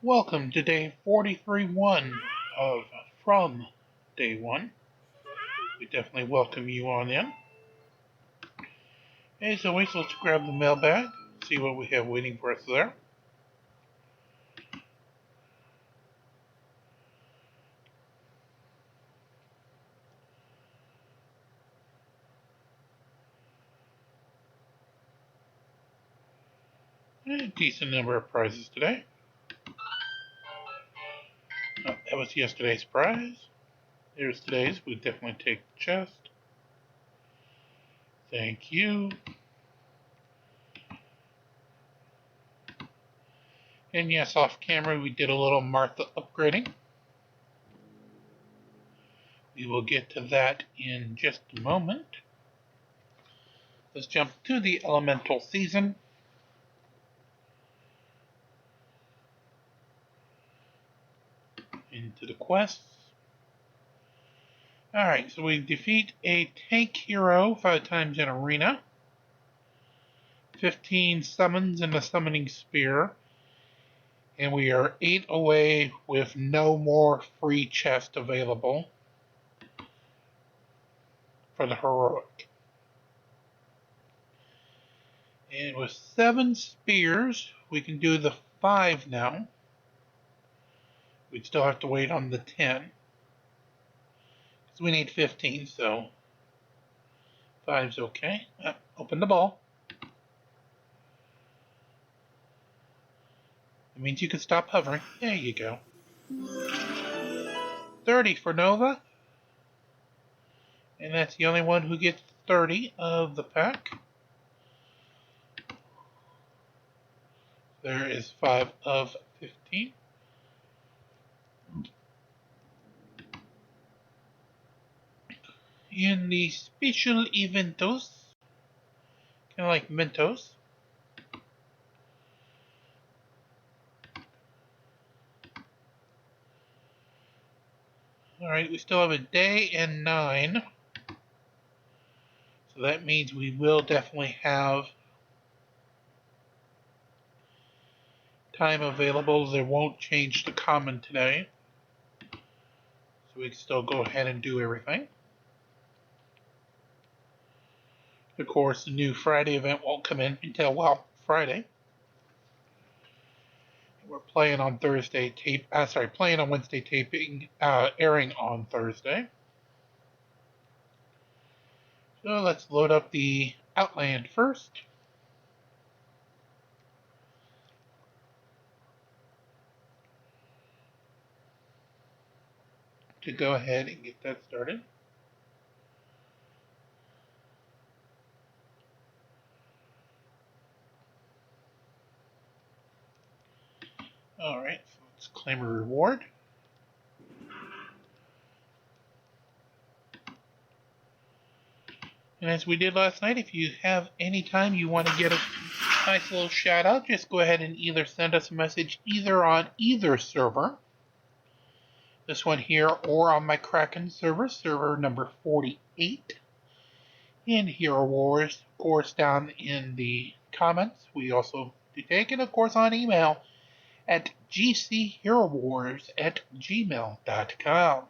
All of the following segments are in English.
Welcome to day 43-1 of From Day 1. We definitely welcome you on in. As always, let's grab the mailbag, see what we have waiting for us there. A decent number of prizes today. Oh, that was yesterday's prize. There's today's. We definitely take the chest. Thank you. And yes, off camera we did a little Martha upgrading. We will get to that in just a moment. Let's jump to the elemental season. Into the quests. Alright, so we defeat a tank hero 5 times in arena. 15 summons in the summoning spear. And we are 8 away with no more free chest available for the heroic. And with 7 spears, we can do the 5 now. We'd still have to wait on the 10. Because we need 15, so 5's okay. Open the ball. It means you can stop hovering. There you go. 30 for Nova. And that's the only one who gets 30 of the pack. There is 5 of 15. In the special eventos, kind of like Mentos, alright, we still have a day and 9, so that means we will definitely have time available. They won't change the common today, so we can still go ahead and do everything. Of course, the new Friday event won't come in until, well, Friday. We're playing on Thursday playing on Wednesday taping, airing on Thursday. So let's load up the Outland first. To go ahead and get that started. Alright, so let's claim a reward. And as we did last night, if you have any time you want to get a nice little shout out, just go ahead and either send us a message either on either server, this one here, or on my Kraken server, server number 48. In Hero Wars, of course, down in the comments, we also do take it, of course, on email at gchero.wars@gmail.com.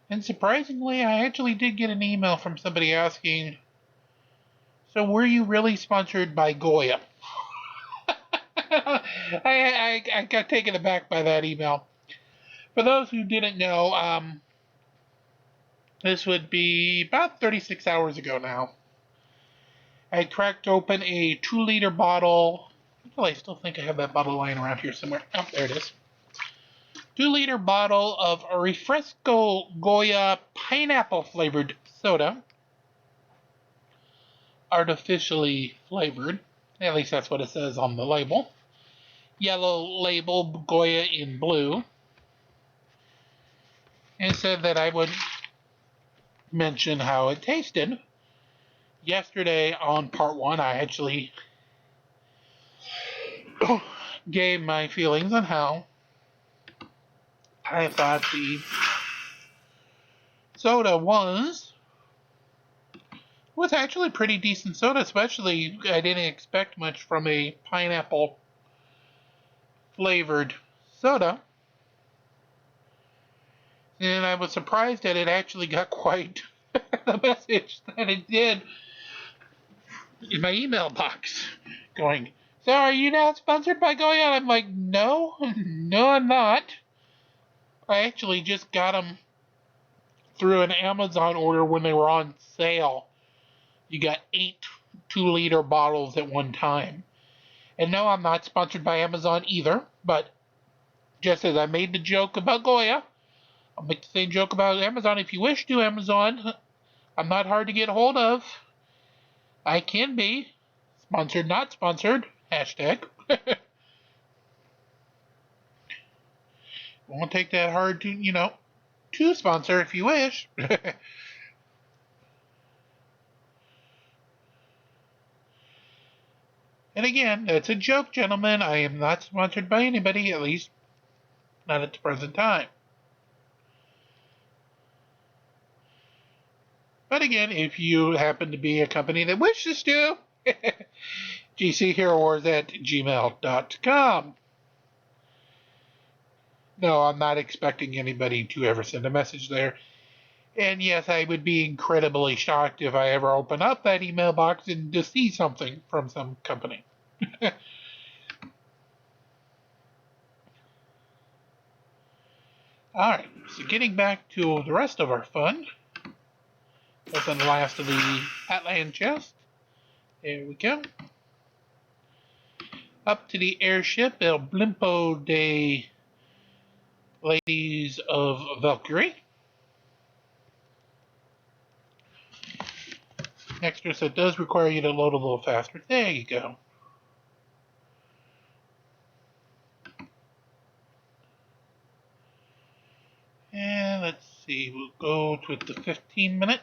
And surprisingly, I actually did get an email from somebody asking, so were you really sponsored by Goya? I got taken aback by that email. For those who didn't know, this would be about 36 hours ago now. I cracked open a 2-liter bottle. Well, I still think I have that bottle lying around here somewhere. Oh, there it is. 2-liter bottle of a Refresco Goya pineapple flavored soda. Artificially flavored. At least that's what it says on the label. Yellow label, Goya in blue. And it said that I would mention how it tasted. Yesterday on part 1, I actually gave my feelings on how I thought the soda was. was actually pretty decent soda, especially I didn't expect much from a pineapple flavored soda. And I was surprised that it actually got quite the message that it did in my email box. Going, so are you now sponsored by Goya? I'm like, no, no, I'm not. I actually just got them through an Amazon order when they were on sale. You got 8 2-liter bottles at one time. And no, I'm not sponsored by Amazon either, but just as I made the joke about Goya, I'll make the same joke about Amazon. If you wish to, Amazon, I'm not hard to get a hold of. I can be. Sponsored, not sponsored. Hashtag. Won't take that hard to sponsor if you wish. And again, that's a joke, gentlemen. I am not sponsored by anybody, at least not at the present time. But again, if you happen to be a company that wishes to, gcheroWars@gmail.com. No, I'm not expecting anybody to ever send a message there. And yes, I would be incredibly shocked if I ever open up that email box and to see something from some company. Alright, so getting back to the rest of our fun. Open the last of the Atlan chest. There we go. Up to the airship, El Blimpo de Ladies of Valkyrie. Extra, so it does require you to load a little faster. There you go. And let's see, we'll go with the 15-minute.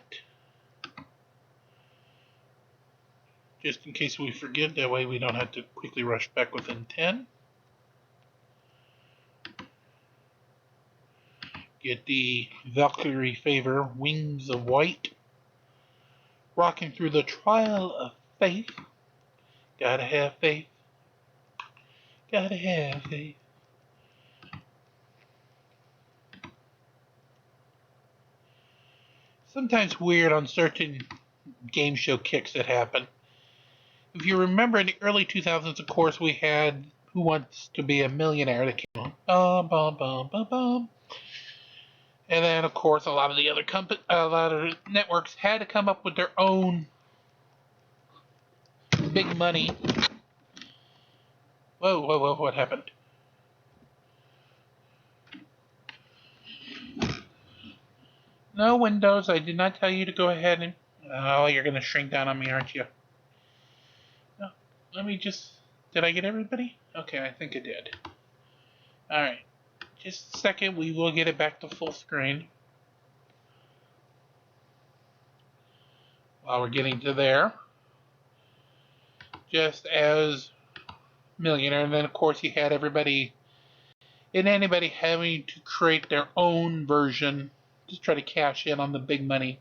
Just in case we forget, that way we don't have to quickly rush back within 10. Get the Valkyrie favor, Wings of White. Rocking through the trial of faith. Gotta have faith. Gotta have faith. Sometimes weird on certain game show kicks that happen. If you remember in the early 2000s, of course, we had Who Wants to Be a Millionaire that came on. Bum, bum, bum, bum, bum. And then, of course, a lot of the other a lot of networks had to come up with their own big money. Whoa, whoa, whoa, what happened? No, Windows, I did not tell you to go ahead and... Oh, you're going to shrink down on me, aren't you? No, let me just... Did I get everybody? Okay, I think I did. Alright. Just a second, we will get it back to full screen. While we're getting to there. Just as Millionaire, and then of course you had everybody and anybody having to create their own version, just try to cash in on the big money.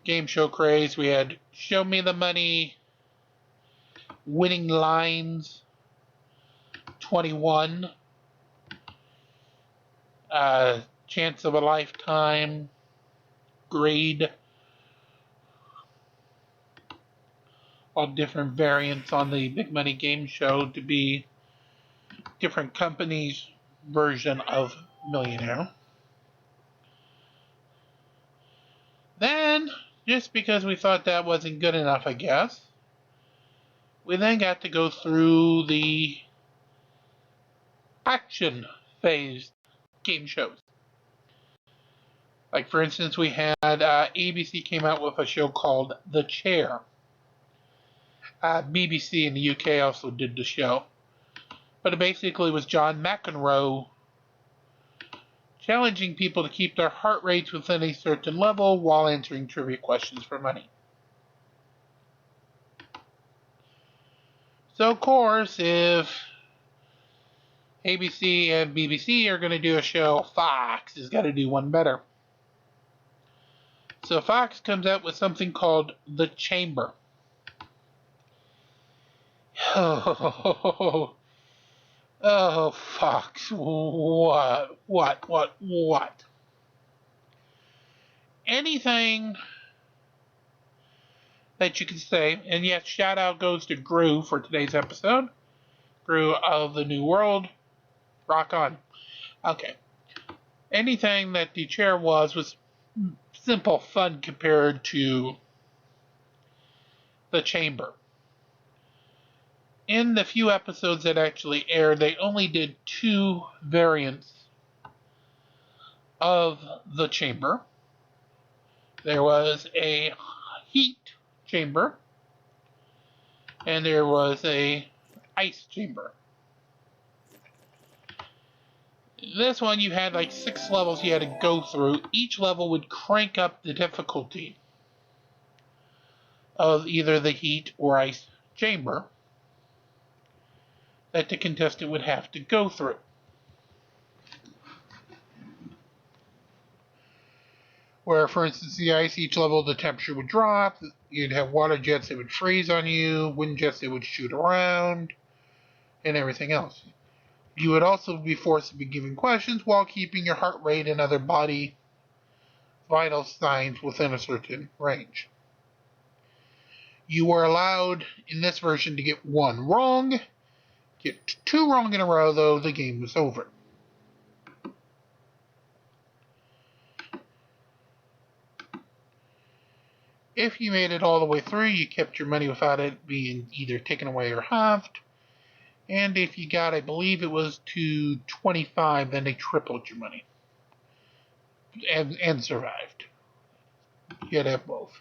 Game show craze, we had Show Me the Money, Winning Lines, 21, Chance of a Lifetime, Grade, all different variants on the big money game show to be different companies' version of Millionaire. Then, just because we thought that wasn't good enough, I guess, we then got to go through the action phase game shows. Like, for instance, we had ABC came out with a show called The Chair. BBC in the UK also did the show. But it basically was John McEnroe challenging people to keep their heart rates within a certain level while answering trivia questions for money. So, of course, if ABC and BBC are going to do a show, Fox has got to do one better. So Fox comes out with something called The Chamber. Oh, oh, Fox. What? Anything that you can say, and yes, shout out goes to Gru for today's episode. Gru of the New World. Rock on. Okay. Anything that the chair was simple fun compared to The Chamber. In the few episodes that actually aired, they only did 2 variants of The Chamber. There was a heat chamber, and there was a ice chamber. This one you had like 6 levels you had to go through. Each level would crank up the difficulty of either the heat or ice chamber that the contestant would have to go through. Where, for instance, the ice, each level the temperature would drop, you'd have water jets that would freeze on you, wind jets that would shoot around, and everything else. You would also be forced to be given questions while keeping your heart rate and other body vital signs within a certain range. You were allowed, in this version, to get 1 wrong. Get 2 wrong in a row, though, the game was over. If you made it all the way through, you kept your money without it being either taken away or halved. And if you got, I believe it was to 25, then they tripled your money. And survived. You had to have both.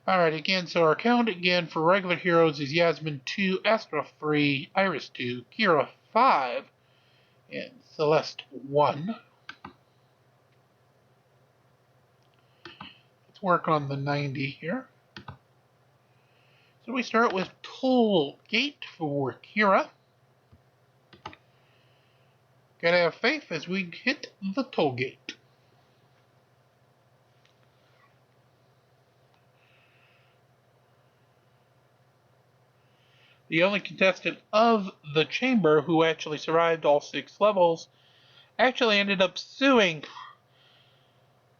Alright, again, so our count again for regular heroes is Yasmin 2, Astra 3, Iris 2, Kira 5, and Celeste 1. Let's work on the 90 here. So we start with Toll Gate for Kira. Gotta have faith as we hit the toll gate. The only contestant of the chamber who actually survived all 6 levels actually ended up suing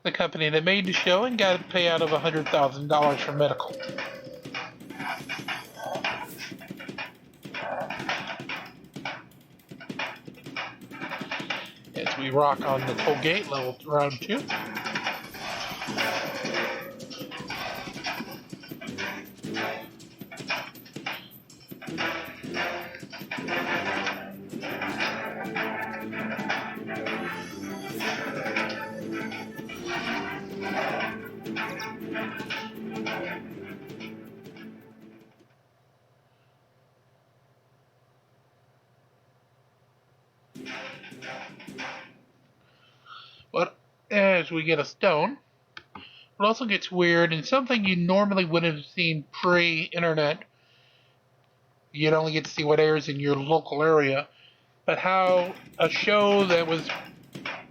the company that made the show and got a payout of $100,000 for medical. As we rock on the toll gate, level round 2. But as we get a stone, it also gets weird, and something you normally wouldn't have seen pre-internet. You'd only get to see what airs in your local area, but how a show that was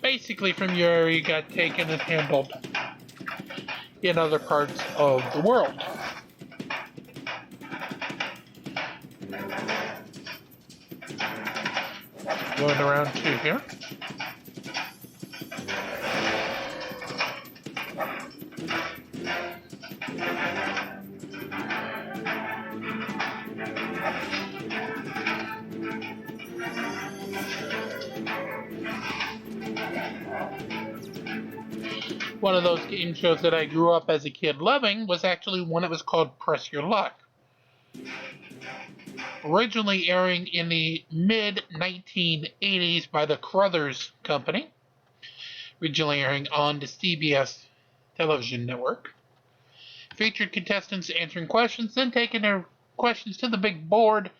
basically from your area got taken and handled in other parts of the world. Going around 2 here. One of those game shows that I grew up as a kid loving was actually one that was called Press Your Luck. Originally airing in the mid-1980s by the Crothers Company. Originally airing on the CBS television network. Featured contestants answering questions, then taking their questions to the big board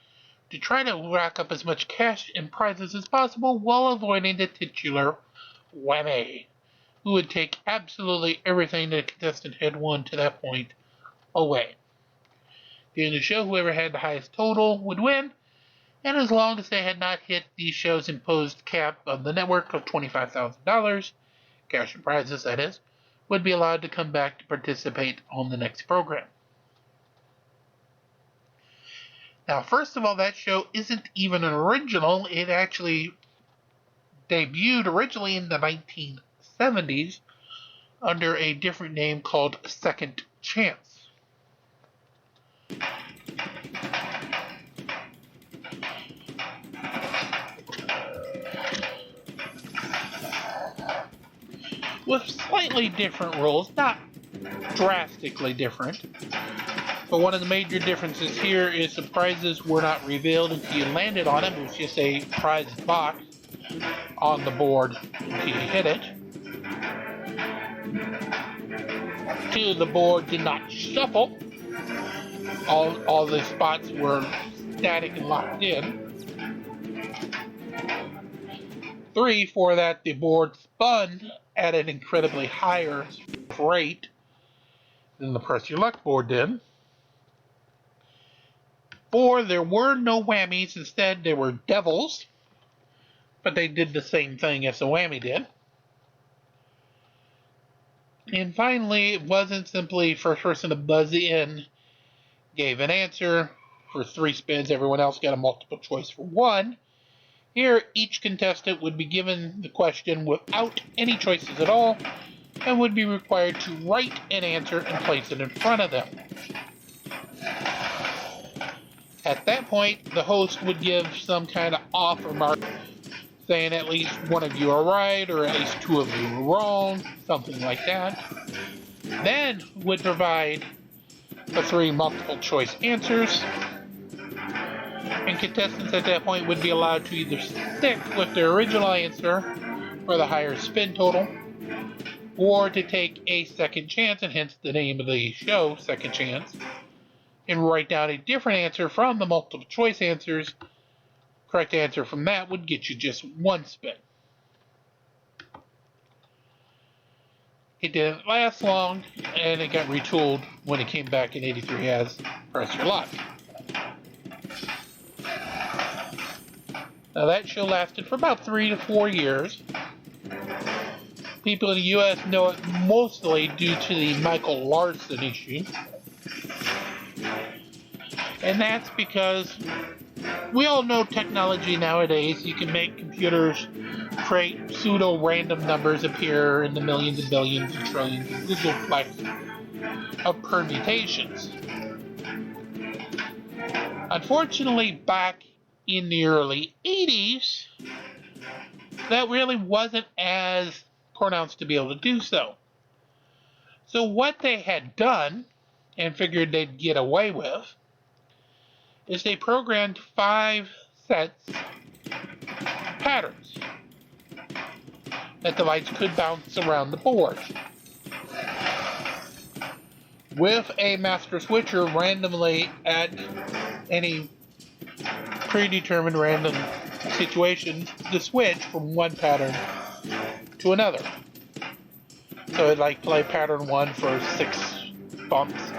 to try to rack up as much cash and prizes as possible while avoiding the titular whammy, who would take absolutely everything the contestant had won to that point away. During the show, whoever had the highest total would win, and as long as they had not hit the show's imposed cap of the network of $25,000, cash and prizes that is, would be allowed to come back to participate on the next program. Now, first of all, that show isn't even an original. It actually debuted originally in the 1970s under a different name called Second Chance. With slightly different rules, not drastically different. But one of the major differences here is the prizes were not revealed until you landed on them. It was just a prize box on the board until you hit it. 2, the board did not shuffle. All the spots were static and locked in. 3, for that the board spun at an incredibly higher rate than the Press Your Luck board did. 4, there were no whammies. Instead, there were devils, but they did the same thing as the whammy did. And finally, it wasn't simply first person to buzz in, gave an answer. For 3 spins, everyone else got a multiple choice for 1. Here, each contestant would be given the question without any choices at all, and would be required to write an answer and place it in front of them. At that point, the host would give some kind of off remark, saying at least one of you are right, or at least 2 of you are wrong, something like that. Then would provide the 3 multiple choice answers, and contestants at that point would be allowed to either stick with their original answer for the higher spin total, or to take a second chance, and hence the name of the show, Second Chance, and write down a different answer from the multiple choice answers. Correct answer from that would get you just 1 spin. It didn't last long, and it got retooled when it came back in '83 as Press Your Luck. Now that show lasted for about 3 to 4 years. People in the U.S. know it mostly due to the Michael Larson issue. And that's because we all know technology nowadays. You can make computers create pseudo-random numbers appear in the millions and billions and trillions and gigaplex of permutations. Unfortunately, back in the early 80s, that really wasn't as pronounced to be able to do so. So what they had done, and figured they'd get away with, is they programmed 5 sets of patterns that the lights could bounce around the board, with a master switcher randomly at any predetermined random situation to switch from one pattern to another. So it'd like play pattern 1 for 6 bumps,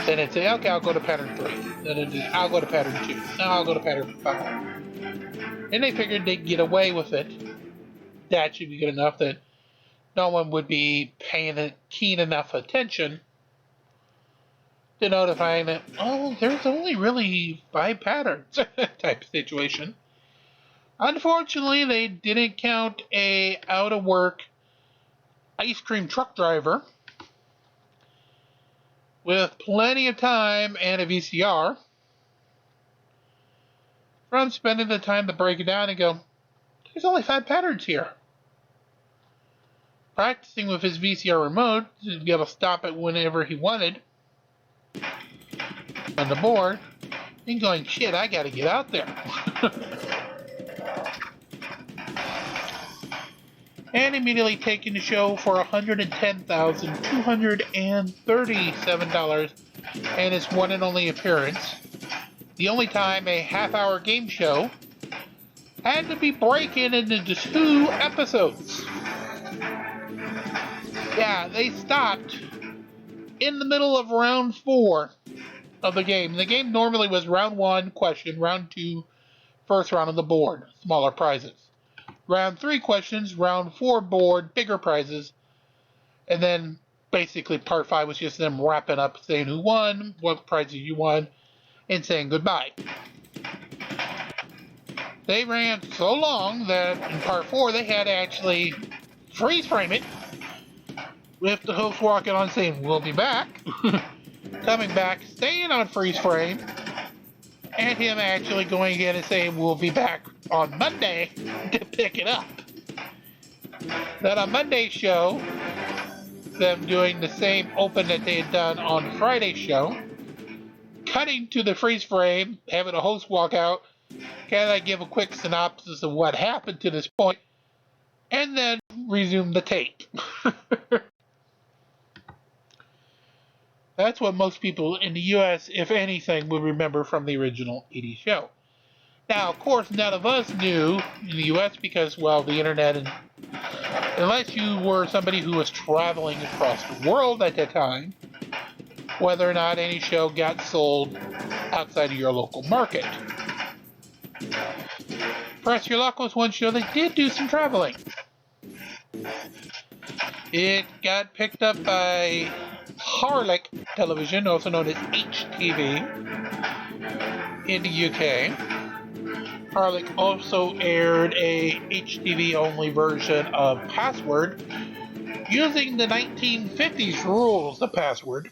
then it'd say, okay, I'll go to pattern 3, then it'd say, I'll go to pattern 2, now I'll go to pattern 5. And they figured they'd get away with it. That should be good enough that no one would be paying keen enough attention to notifying that, oh, there's only really 5 patterns type of situation. Unfortunately, they didn't count a out-of-work ice cream truck driver with plenty of time and a VCR from spending the time to break it down and go, there's only 5 patterns here. Practicing with his VCR remote to be able to stop it whenever he wanted on the board, and going, shit, I gotta get out there. And immediately taking the show for $110,237 and its one and only appearance. The only time a half-hour game show had to be breaking into 2 episodes. Yeah, they stopped in the middle of round 4 of the game. The game normally was round 1, question, round 2, first round of the board, smaller prizes. Round 3 questions, round 4 board, bigger prizes, And then basically part 5 was just them wrapping up, saying who won, what prizes you won, and saying goodbye. They ran so long that in part 4 they had to actually freeze frame it with the host walking on saying we'll be back, coming back, staying on freeze frame, and him actually going again and saying we'll be back on Monday to pick it up. Then on Monday's show, them doing the same open that they had done on Friday's show, cutting to the freeze frame, having a host walk out, kind of give a quick synopsis of what happened to this point, and then resume the tape. That's what most people in the US, if anything, would remember from the original 80s show. Now, of course, none of us knew in the US because, well, the internet, and unless you were somebody who was traveling across the world at that time, whether or not any show got sold outside of your local market. Press Your Luck was one show that did do some traveling. It got picked up by Harlech Television, also known as HTV, in the UK. Harlech also aired a HTV-only version of Password, using the 1950s rules of Password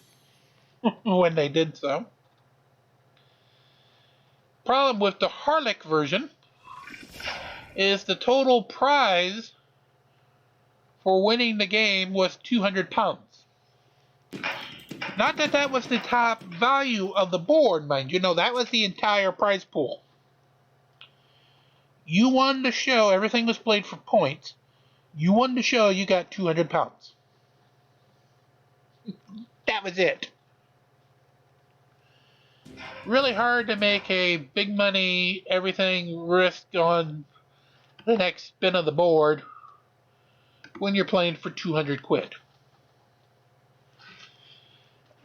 when they did so. Problem with the Harlech version is the total prize for winning the game was £200. Not that that was the top value of the board, mind you. No, that was the entire prize pool. You won the show, everything was played for points. You won the show, you got £200. That was it. Really hard to make a big money, everything risk on the next spin of the board when you're playing for 200 quid.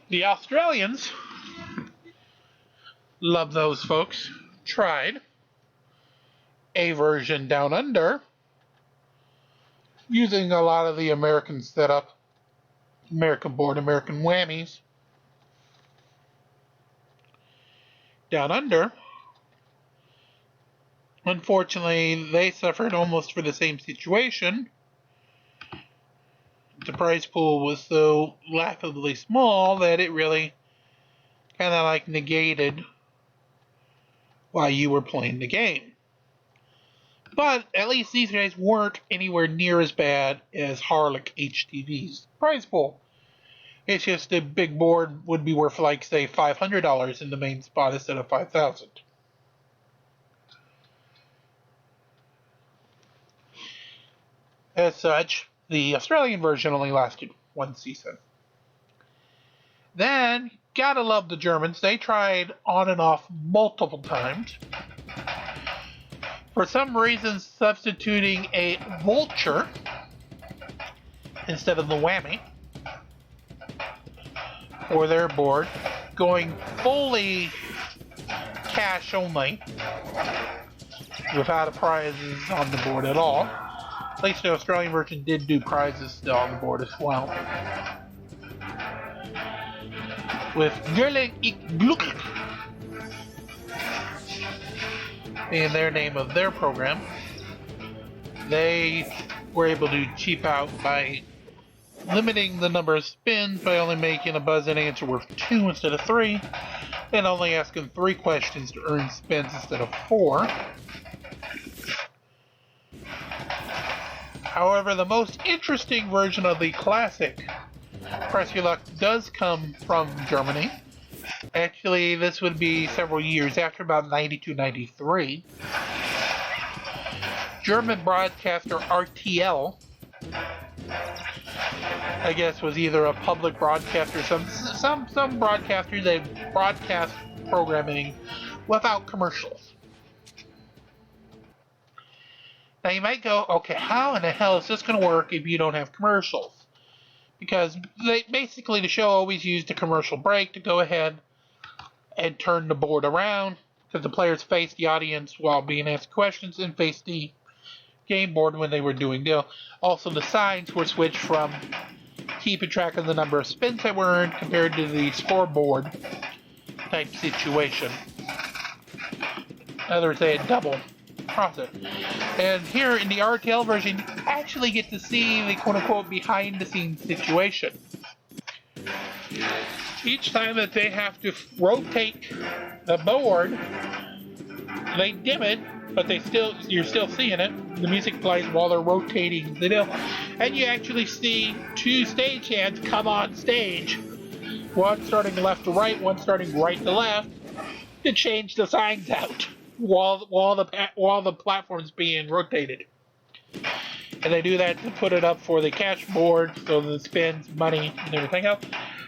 The Australians, love those folks, tried a version down under using a lot of the American setup, American board, American whammies. Down under, unfortunately, they suffered almost for the same situation. The prize pool was so laughably small that it really kind of like negated while you were playing the game. But at least these guys weren't anywhere near as bad as Harlech HTV's prize pool. It's just the big board would be worth, like, say, $500 in the main spot instead of $5,000. As such, the Australian version only lasted one season. Then, gotta love the Germans. They tried on and off multiple times. For some reason, substituting a vulture instead of the whammy for their board, going fully cash only without prizes on the board at all. At least the Australian version did do prizes still on the board as well. With Gerling Ik Glück being their name of their program, they were able to cheap out by limiting the number of spins by only making a buzz-in answer worth 2 instead of 3, and only asking 3 questions to earn spins instead of 4. However, the most interesting version of the classic Press Your Luck does come from Germany. Actually, this would be several years after, about 92-93. German broadcaster RTL, I guess, was either a public broadcaster, some broadcasters that broadcast programming without commercials. Now you might go, okay, how in the hell is this going to work if you don't have commercials? Because basically the show always used a commercial break to go ahead and turn the board around, because the players face the audience while being asked questions and face the game board when they were doing deal. Also, the signs were switched from keeping track of the number of spins that were earned compared to the scoreboard type situation. In other words, they had double profit. And here in the RTL version, you actually get to see the quote-unquote behind-the-scenes situation. Each time that they have to rotate the board, they dim it, but you're still seeing it. The music plays while they're rotating the deal. And you actually see two stagehands come on stage. One starting left to right, one starting right to left, to change the signs out while the platform's being rotated. And they do that to put it up for the cash board, so the spins, money, and everything else.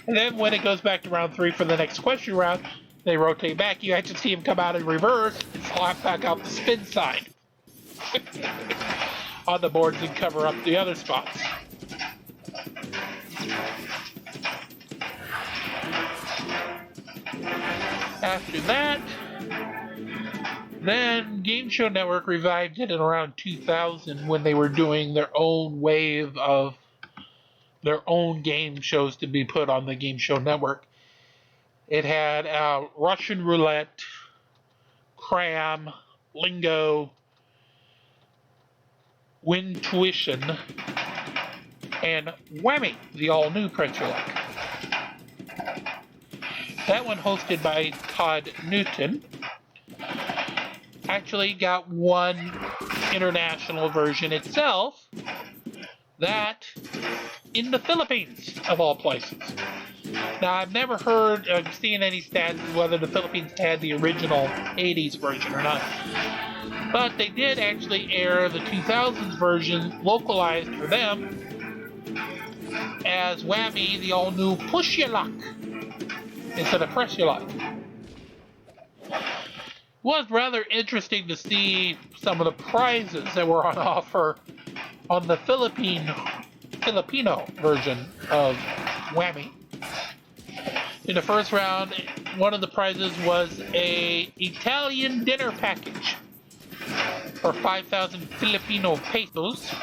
And then when it goes back to round 3 for the next question round, they rotate back. You actually see them come out in reverse and slap back out the spin sign on the boards and cover up the other spots. After that, then Game Show Network revived it in around 2000 when they were doing their own wave of their own game shows to be put on the Game Show Network. It had Russian Roulette, Cram, Lingo, Win Tuition, and Whammy, the all-new Press Your Luck. That one hosted by Todd Newton. Actually got one international version itself, that in the Philippines, of all places. Now, I've never heard of seeing any stats whether the Philippines had the original 80s version or not. But they did actually air the 2000s version localized for them as Whammy, the all-new Push Your Luck, instead of Press Your Luck. It was rather interesting to see some of the prizes that were on offer on the Filipino version of Whammy. In the first round, one of the prizes was a Italian dinner package for 5,000 Filipino pesos.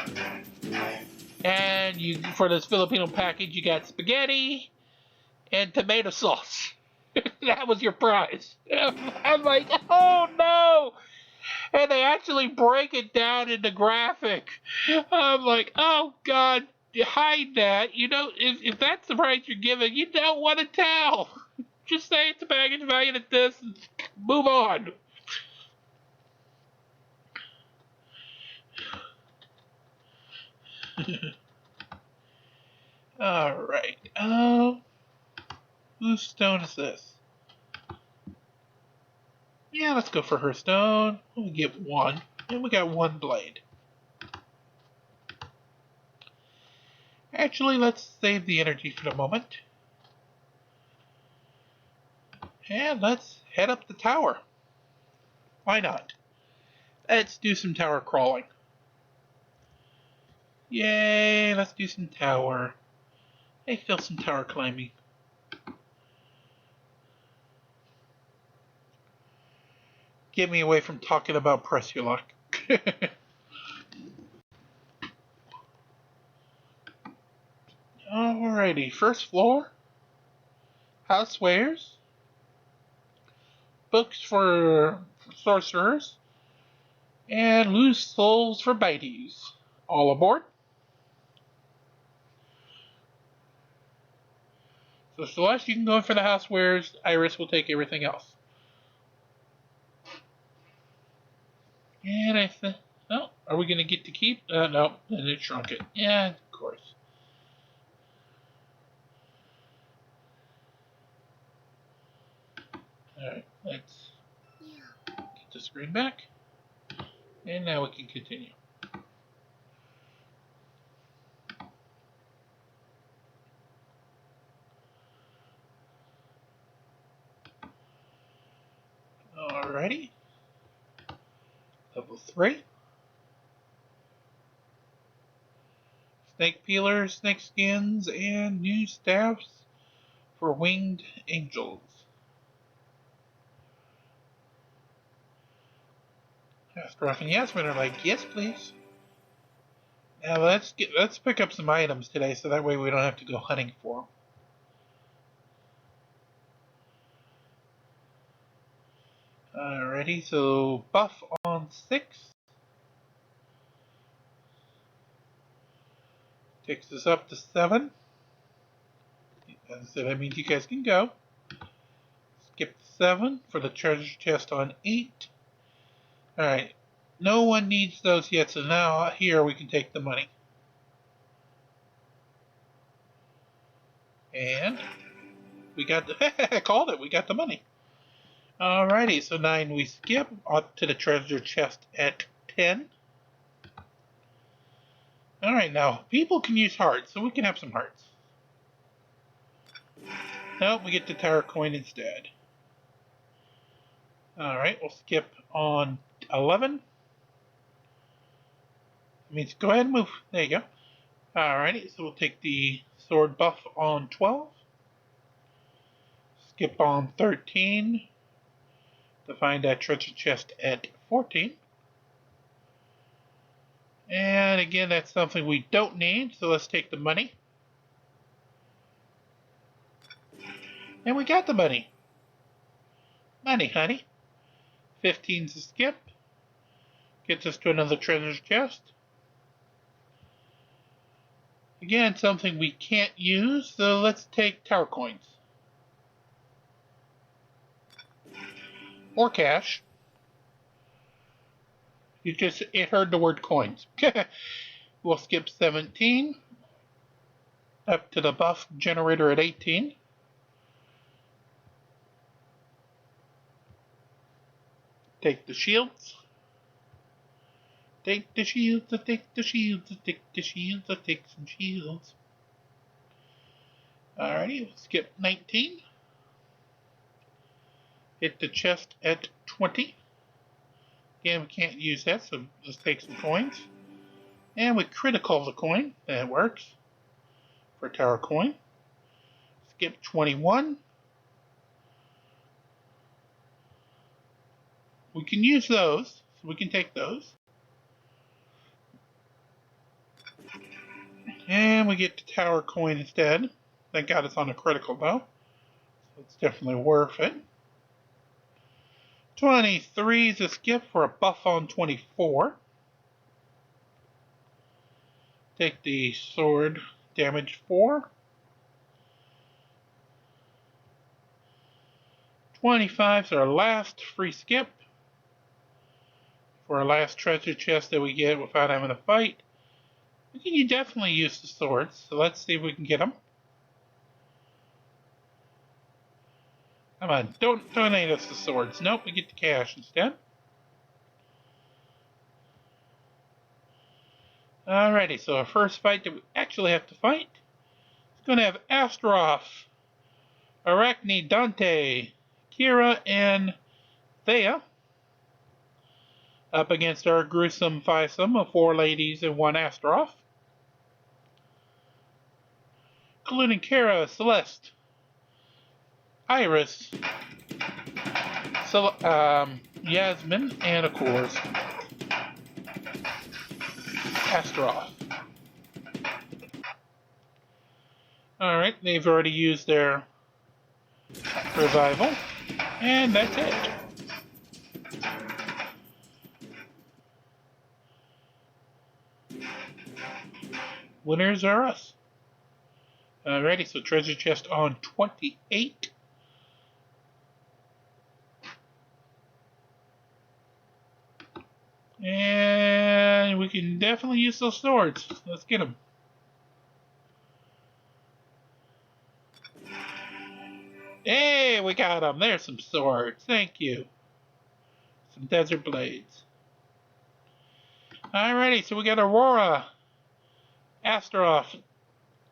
And for this Filipino package, you got spaghetti and tomato sauce. That was your prize. I'm like, oh no! And they actually break it down into graphic. I'm like, oh God, hide that. You know, if that's the price you're giving, you don't want to tell. Just say it's a package valued at this and move on. Alright, whose stone is this? Yeah, let's go for her stone. We'll get one. And we got one blade. Actually, let's save the energy for the moment. And let's head up the tower. Why not? Let's do some tower crawling. Yay, let's do some tower. Hey, still some tower climbing. Get me away from talking about Press Your Luck. Alrighty, first floor. Housewares. Books for sorcerers. And loose souls for biteys. All aboard. So Celeste, you can go in for the housewares. Iris will take everything else. And I said, oh, are we going to get to keep? No, and it shrunk it. Yeah, of course. Alright, let's get the screen back. And now we can continue. Alrighty. Level 3. Snake peelers, snake skins, and new staffs for winged angels. After often yes, men are like, yes, please. Let's pick up some items today, so that way we don't have to go hunting for them. Alrighty, so buff on 6 takes us up to 7. As I said, that means you guys can go. Skip 7 for the treasure chest on 8. Alright, no one needs those yet, so now here we can take the money. And we got the I called it, we got the money. Alrighty, so 9 we skip up to the treasure chest at 10. Alright, now people can use hearts, so we can have some hearts. Nope, we get the tower coin instead. Alright, we'll skip on 11. That means go ahead and move. There you go. Alrighty, so we'll take the sword buff on 12. Skip on 13 to find that treasure chest at 14. And again, that's something we don't need, so let's take the money. And we got the money. Money, honey. 15's a skip. Gets us to another treasure chest. Again, something we can't use, so let's take tower coins. Or cash. It heard the word coins. We'll skip 17. Up to the buff generator at 18. Take the shields. Take the shields, take the shields, take the shields, take some shields. Alrighty, we'll skip 19. Hit the chest at 20. Again, we can't use that, so let's take some coins. And we critical the coin. That works. For tower coin. Skip 21. We can use those, so we can take those. And we get the tower coin instead. That got us on a critical though. So it's definitely worth it. 23 is a skip for a buff on 24. Take the sword damage 4. 25 is our last free skip. For our last treasure chest that we get without having to fight. We can definitely use the swords, so let's see if we can get them. Come on, don't donate us the swords. Nope, we get the cash instead. Alrighty, so our first fight that we actually have to fight is going to have Astaroth, Arachne, Dante, Kira, and Thea up against our gruesome fivesome of 4 ladies and 1 Astaroth. Including Kara, Celeste, Iris, Yasmin, and of course, Astaroth. Alright, they've already used their revival, and that's it. Winners are us. Alrighty, so treasure chest on 28. And we can definitely use those swords. Let's get them. Hey, we got them. There's some swords. Thank you. Some desert blades. Alrighty, so we got Aurora, Astaroth,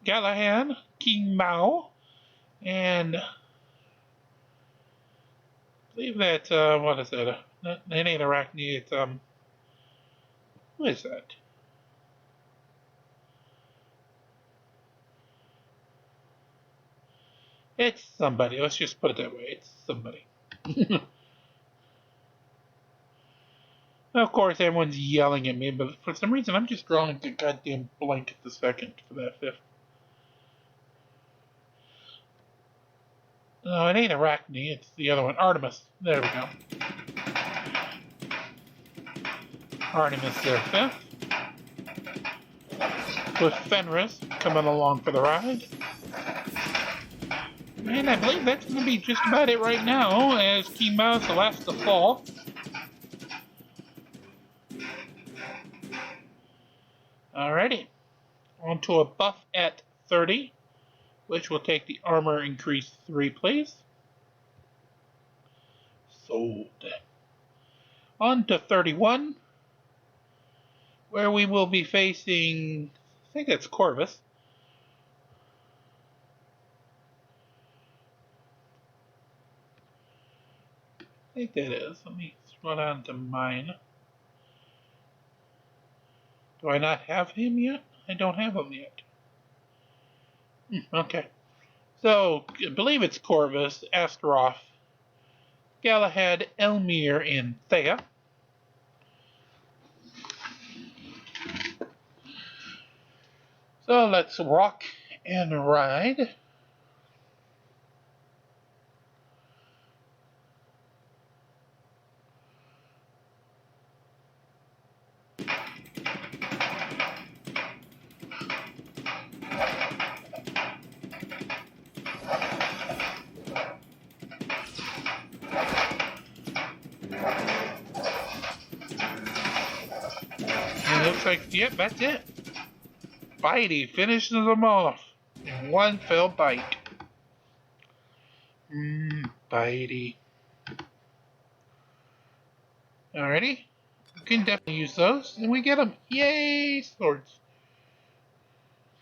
Gallahan, King Mao, and I believe that, what is that? It ain't Arachne, it's, who is that? It's somebody, let's just put it that way, it's somebody. Of course, everyone's yelling at me, but for some reason, I'm just drawing a goddamn blank at the second for that fifth. No, it ain't Arachne, it's the other one, Artemis. There we go. Artemis there, fifth. With Fenris coming along for the ride. And I believe that's going to be just about it right now, as King Mouse the last to fall. Alrighty. On to a buff at 30, which will take the armor increase 3, please. Sold. On to 31, where we will be facing, I think it's Corvus. I think that is. Let me scroll down to mine. Do I not have him yet? I don't have him yet. Okay. So, I believe it's Corvus, Astaroth, Galahad, Elmir, and Thea. So let's rock and ride. And it looks like, yep, that's it. Bitey finishes them off in one fell bite. Bitey. Alrighty. We can definitely use those, and we get them. Yay! Swords.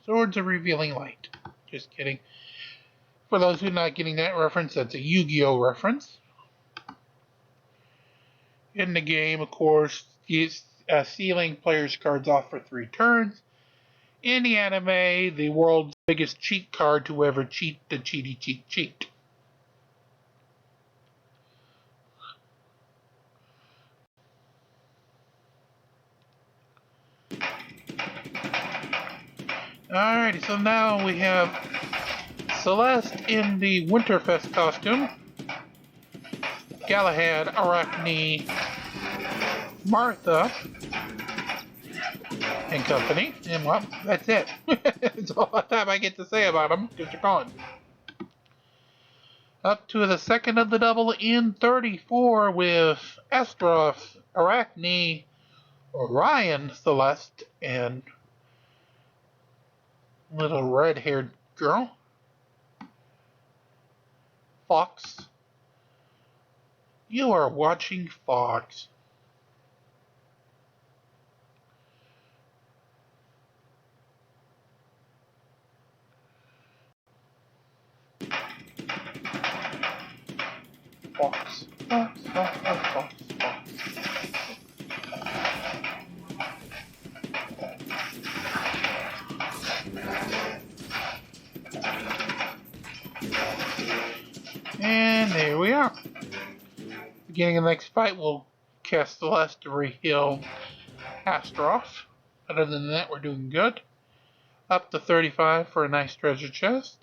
Swords of Revealing Light. Just kidding. For those who are not getting that reference, that's a Yu-Gi-Oh! Reference. In the game, of course, is sealing players' cards off for 3 turns. In the anime, the world's biggest cheat card to ever cheat the cheaty cheat. Alrighty, so now we have Celeste in the Winterfest costume, Galahad, Arachne, Martha, and company. And well, that's it. That's all the time I get to say about them, because they're gone. Up to the second of the double in 34 with Astaroth, Arachne, Orion, Celeste, and little red-haired girl, Fox. You are watching Fox. Fox. Fox, Fox, Fox, Fox, Fox. And there we are. Beginning of the next fight, we'll cast Celeste to re-heal Astaroth. Other than that, we're doing good. Up to 35 for a nice treasure chest.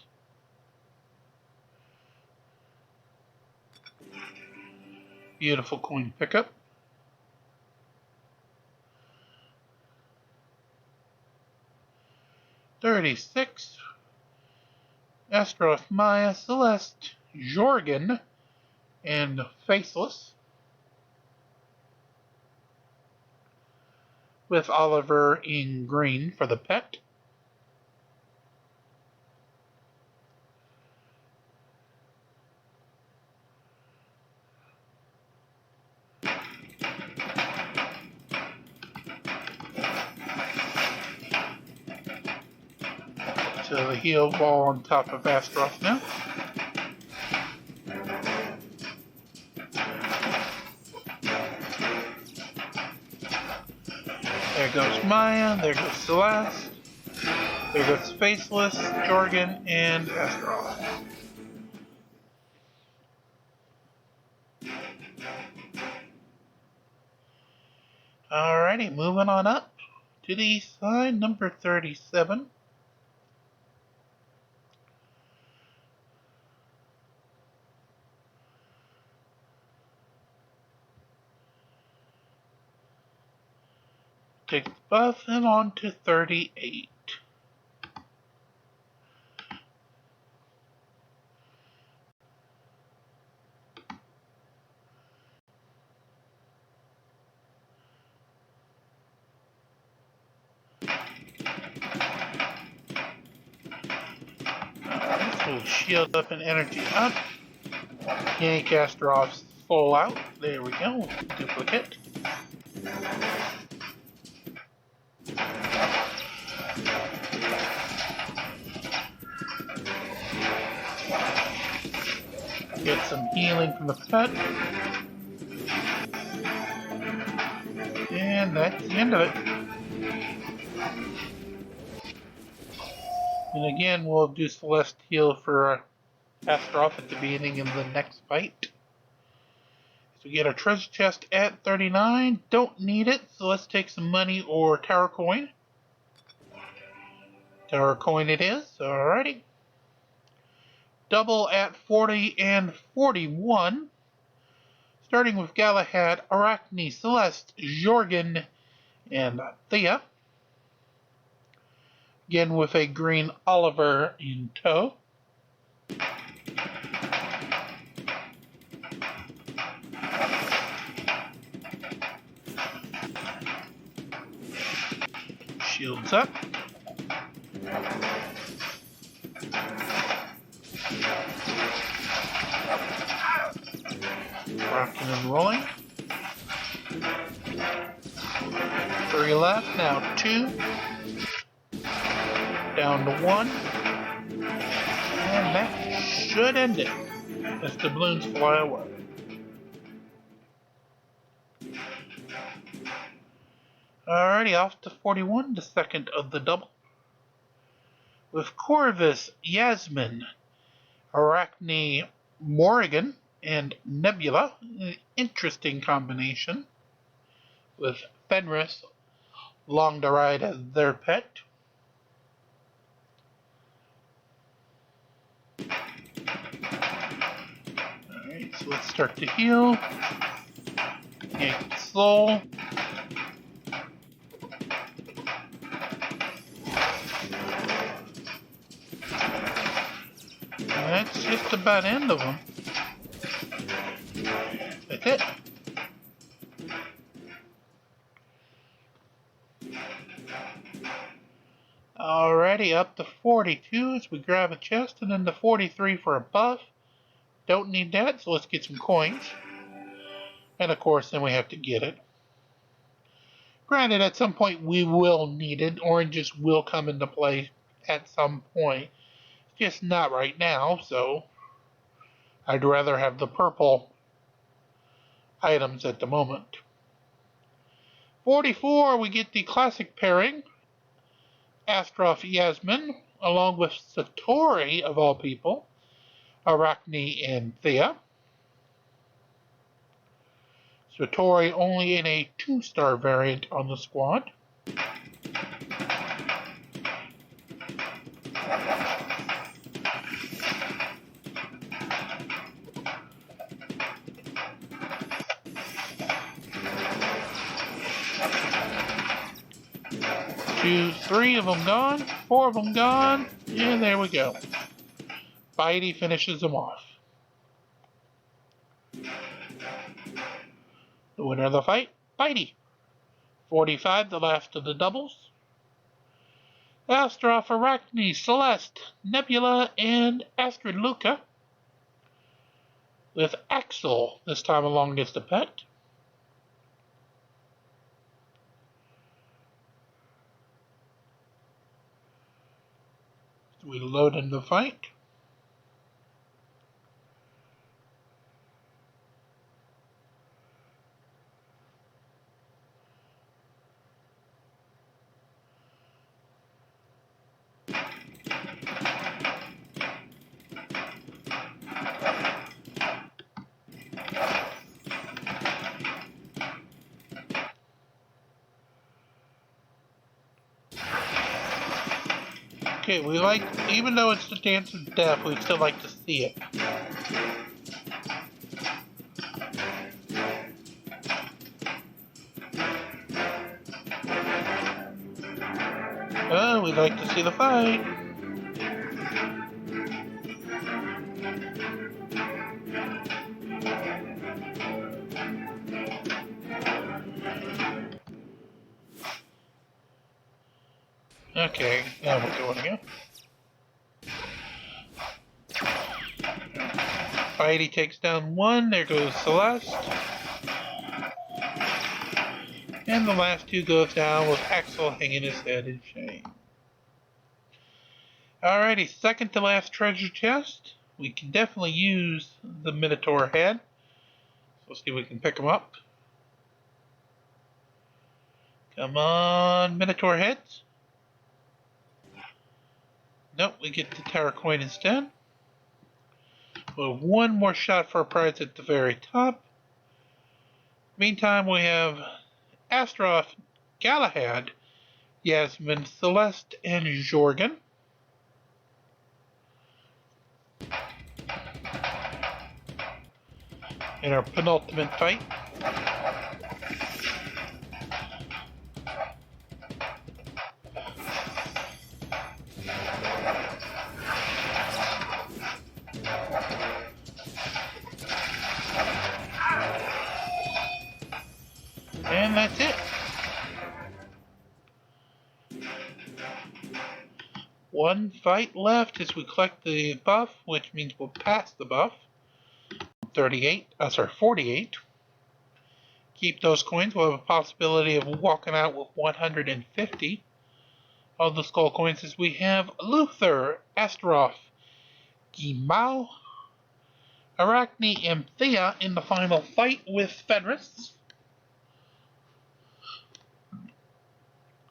Beautiful coin pickup. $36. Astaroth, Maya, Celeste, Jorgen, and Faceless. With Oliver in green for the pet. So the heal ball on top of Astaroth now. There goes Maya, there goes Celeste, there goes Faceless, Jorgen, and Astaroth. Alrighty, moving on up to the sign number 37. Take the buff and on to 38. We'll shield up and energy up. Yank Astros full out. There we go. Duplicate. Get some healing from the pet. And that's the end of it. And again, we'll do Celestial for Astroth at the beginning of the next fight. So we get our treasure chest at 39. Don't need it, so let's take some money or Tower Coin. Tower Coin it is, alrighty. Double at 40 and 41. Starting with Galahad, Arachne, Celeste, Jorgen, and Thea. Again with a green Oliver in tow. Shields up. Rocking and rolling. 3 left, now 2. Down to 1. And that should end it as the balloons fly away. Alrighty, off to 41, the second of the double. With Corvus, Yasmin, Arachne, Morrigan, and Nebula. An interesting combination. With Fenris along the ride as their pet. Alright, so let's start to heal. Yank the soul. That's just about end of them. That's it. Alrighty, up to 42 as we grab a chest, and then to 43 for a buff. Don't need that, so let's get some coins. And of course, then we have to get it. Granted, at some point we will need it. Oranges will come into play at some point. Just not right now, so I'd rather have the purple items at the moment. 44, we get the classic pairing. Astroth Yasmin, along with Satori, of all people, Arachne and Thea. Satori only in a 2-star variant on the squad. Three of them gone, 4 of them gone, and there we go. Bitey finishes them off. The winner of the fight, Bitey. 45, the last of the doubles. Astroth, Arachne, Celeste, Nebula, and Astrid Luca. With Axel this time along as the pet. We load in the fight. Okay, we like, even though it's the dance of death, we still like to see it. Oh, we like to see the fight. Okay, now we're going again. Fighty takes down one, there goes Celeste. And the last two goes down with Axel hanging his head in shame. Alrighty, second to last treasure chest. We can definitely use the Minotaur head. So let's see if we can pick them up. Come on, Minotaur heads. Nope, we get the Tower coin instead. We'll have one more shot for a prize at the very top. Meantime, we have Astaroth, Galahad, Yasmin, Celeste, and Jorgen. In our penultimate fight. And that's it. One fight left as we collect the buff, which means we'll pass the buff. 48. Keep those coins. We'll have a possibility of walking out with 150 of the skull coins as we have Luther, Astaroth, Gimao, Arachne, and Thea in the final fight with Fenris.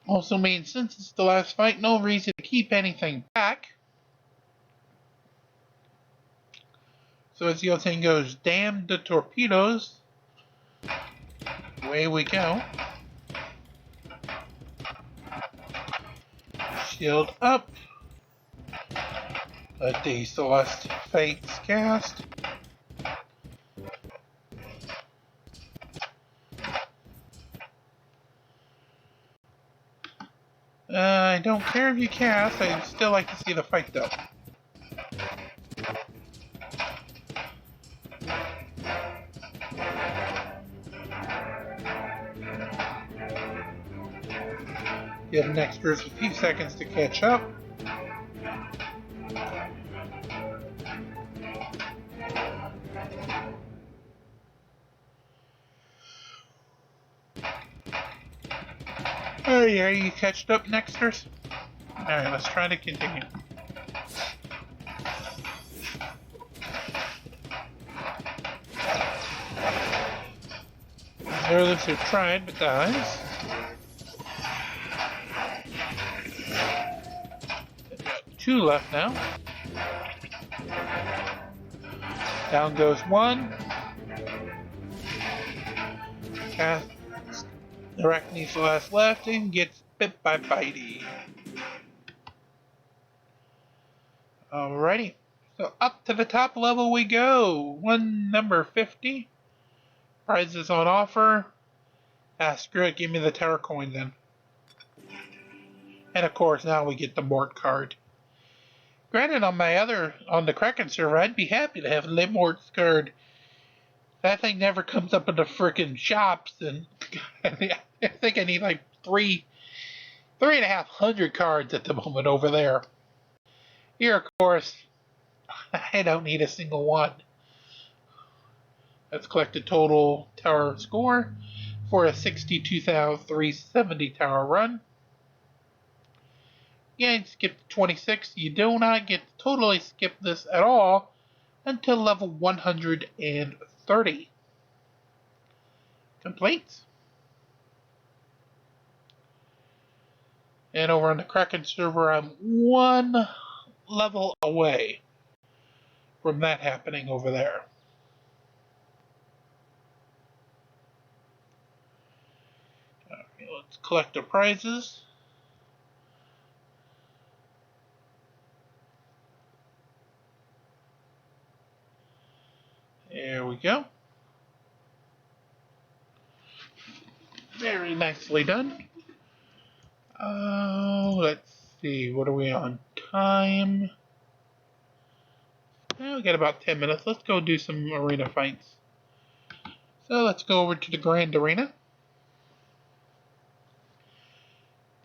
Also means since it's the last fight, no reason to keep anything back. So as the old saying goes, damn the torpedoes. Away we go. Shield up. Let the Celeste Fates cast. I don't care if you cast, I'd still like to see the fight though. Give Nexters a few seconds to catch up. Oh yeah, are you catched up, Nexters? Alright, let's try to continue. There are those who tried but dies. Two left now. Down goes one. Cast Arachne's last left and gets bit by Bitey. Alrighty. So up to the top level we go. One number 50. Prizes on offer. Ah, screw it, give me the Tower coin then. And of course now we get the Mort card. Granted, on the Kraken server, I'd be happy to have Limort's card. That thing never comes up in the frickin' shops, and I think I need like 3,500 cards at the moment over there. Here, of course, I don't need a single one. Let's collect the total tower score for a 62,370 tower run. Yeah, skip 26. You do not get to totally skip this at all until level 130. Complete. And over on the Kraken server, I'm one level away from that happening over there. Okay, let's collect the prizes. There we go. Very nicely done. Let's see. What are we on? Time. We got about 10 minutes. Let's go do some arena fights. So let's go over to the Grand Arena.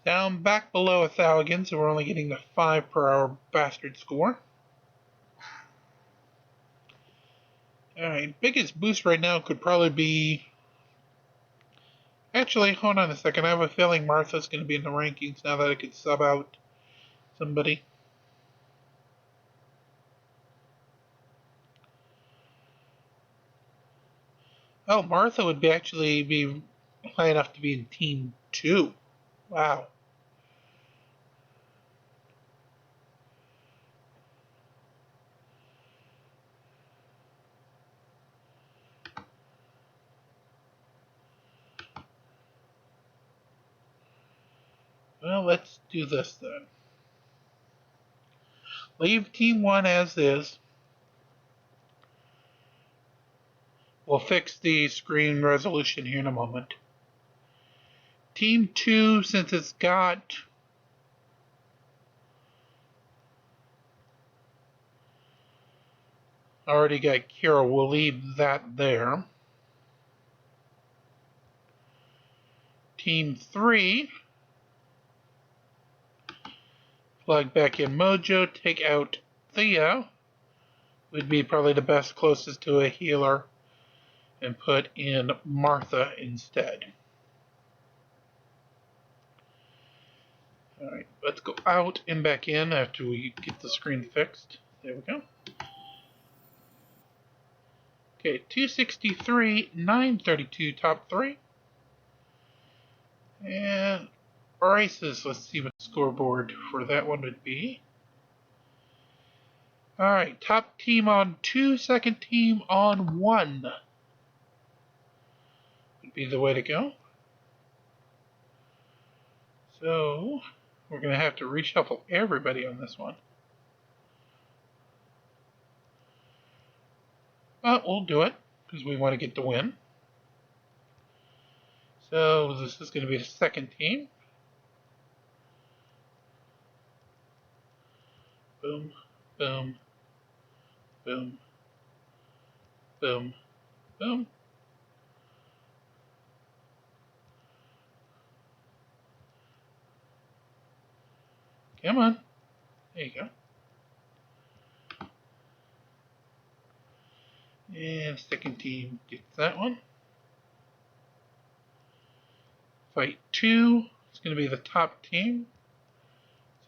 Down back below 1,000, so we're only getting the 5 per hour bastard score. Alright, biggest boost right now could probably be... Actually, hold on a second. I have a feeling Martha's going to be in the rankings now that I could sub out somebody. Oh, Martha would actually be high enough to be in Team 2. Wow. Well, let's do this then. Leave Team 1 as is. We'll fix the screen resolution here in a moment. Team 2, since it's got... already got Kira, we'll leave that there. Team 3, plug back in Mojo, take out Thea, would be probably the best closest to a healer, and put in Martha instead. Alright, let's go out and back in after we get the screen fixed. There we go. Okay, 263, 932 top 3. And races, let's see what the scoreboard for that one would be. Alright, top team on 2, second team on 1. Would be the way to go. So, we're going to have to reshuffle everybody on this one. But we'll do it, because we want to get the win. So, this is going to be the second team. Boom, boom, boom, boom, boom. Come on. There you go. And second team gets that one. Fight 2 is going to be the top team.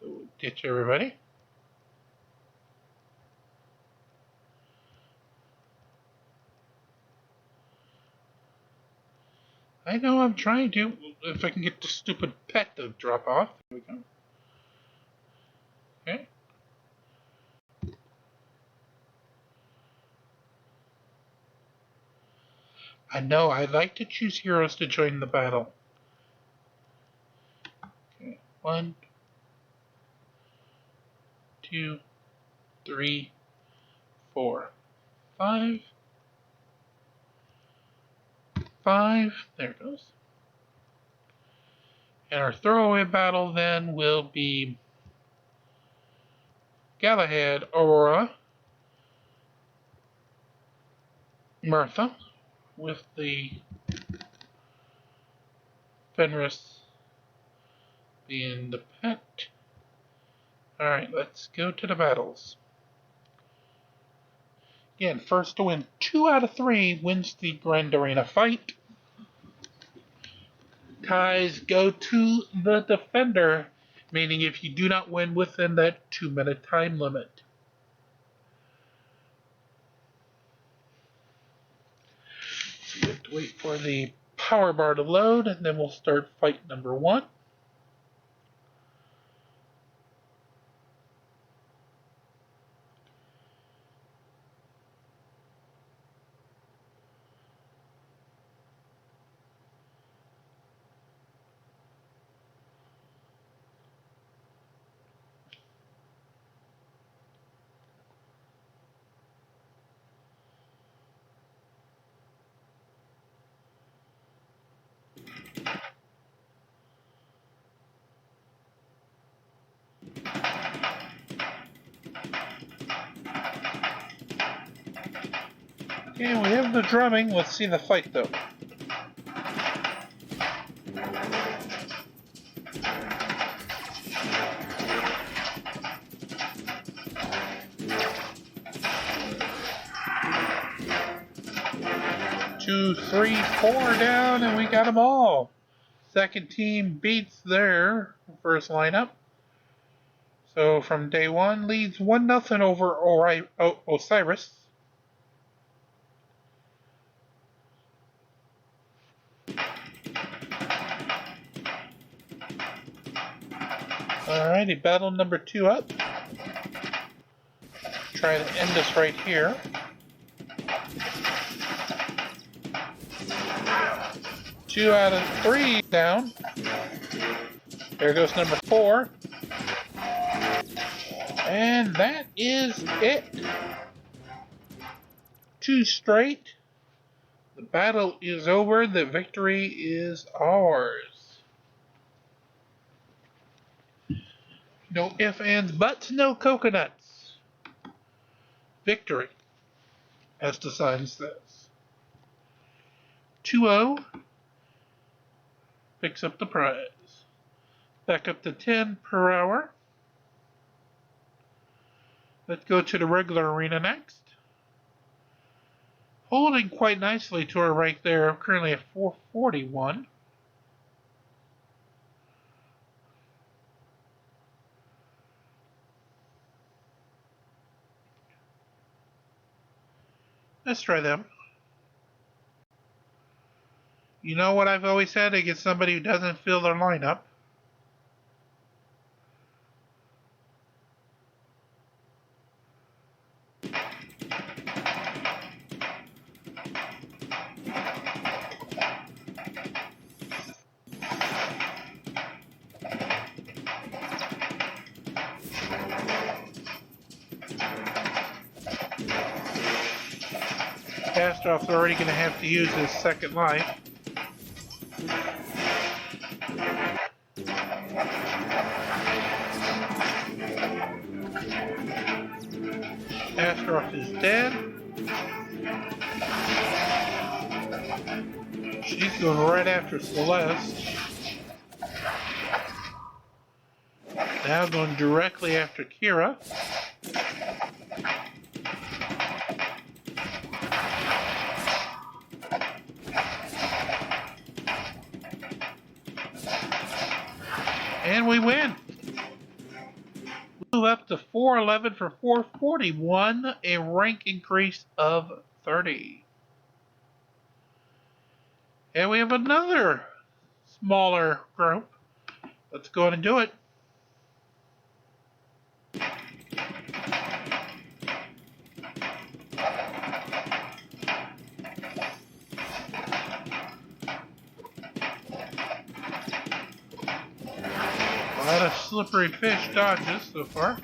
So we'll ditch everybody. I know I'm trying to. If I can get the stupid pet to drop off. There we go. Okay. I know I like to choose heroes to join the battle. Okay. 1, 2, 3, 4, 5. 5. There it goes. And our throwaway battle then will be Galahad, Aurora, Martha, with the Fenris being the pet. Alright, let's go to the battles. Again, first to win 2 out of 3 wins the Grand Arena fight. Ties go to the defender, meaning if you do not win within that 2-minute time limit. So you have to wait for the power bar to load, and then we'll start fight number 1. Okay, we have the drumming. Let's see the fight, though. Two, three, four down, and we got them all. Second team beats their first lineup. So from day one, leads 1-0 over Osiris. Alrighty, battle number 2 up. Try to end this right here. Two out of 3 down. There goes number 4. And that is it. 2 straight. The battle is over. The victory is ours. No ifs, ands, buts, no coconuts. Victory, as the sign says. 2-0 picks up the prize. Back up to 10 per hour. Let's go to the regular arena next. Holding quite nicely to our right there, currently at 441. Let's try them. You know what I've always said against somebody who doesn't fill their lineup? Castroff's already going to have to use his second life. Castroff is dead. She's going right after Celeste. Now going directly after Kira. And we win. Move up to 411 for 441, a rank increase of 30. And we have another smaller group. Let's go ahead and do it. A lot of slippery fish dodges so far.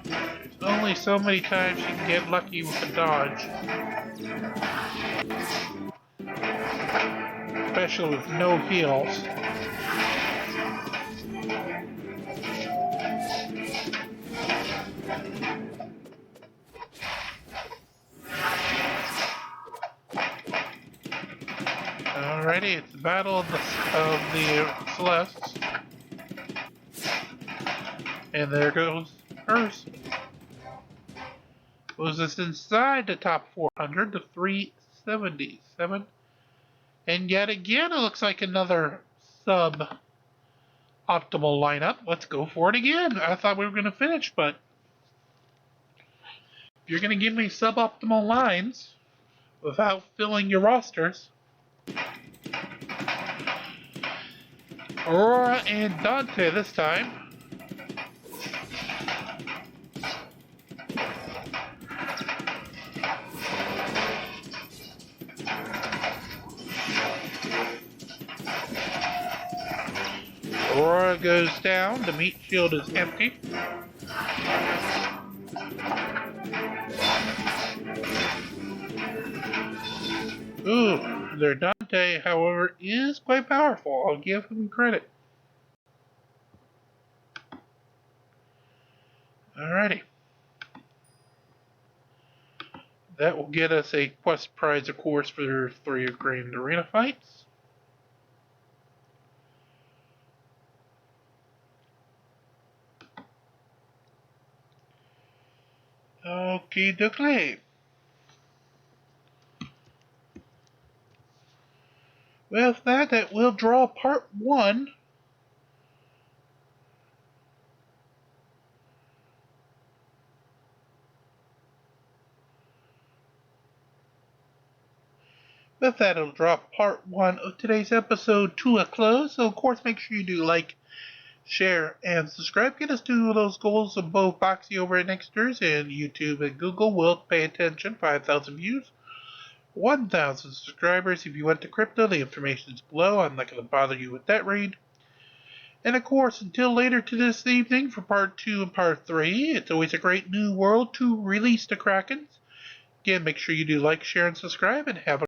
There's only so many times you can get lucky with a dodge. Especially with no heals. Alrighty, it's the battle of the Celestes. And there goes hers. Was this inside the top 400 to 377? And yet again, it looks like another sub-optimal lineup. Let's go for it again. I thought we were going to finish, but if you're going to give me suboptimal lines without filling your rosters, Aurora and Dante this time. Aurora goes down. The meat shield is empty. Ooh, their Dante, however, is quite powerful. I'll give him credit. Alrighty. That will get us a quest prize, of course, for 3 grand arena fights. Okie dokie. With that will draw part 1. With that, it'll draw part 1 of today's episode to a close. So, of course, make sure you do like, share, and subscribe. Get us to those goals of both Boxy over at Nexters and YouTube and Google. Will pay attention. 5,000 views. 1,000 subscribers. If you went to crypto, the information is below. I'm not going to bother you with that read. And of course, until later to this evening for part 2 and part 3, it's always a great new world to release the Krakens. Again, make sure you do like, share, and subscribe, and have a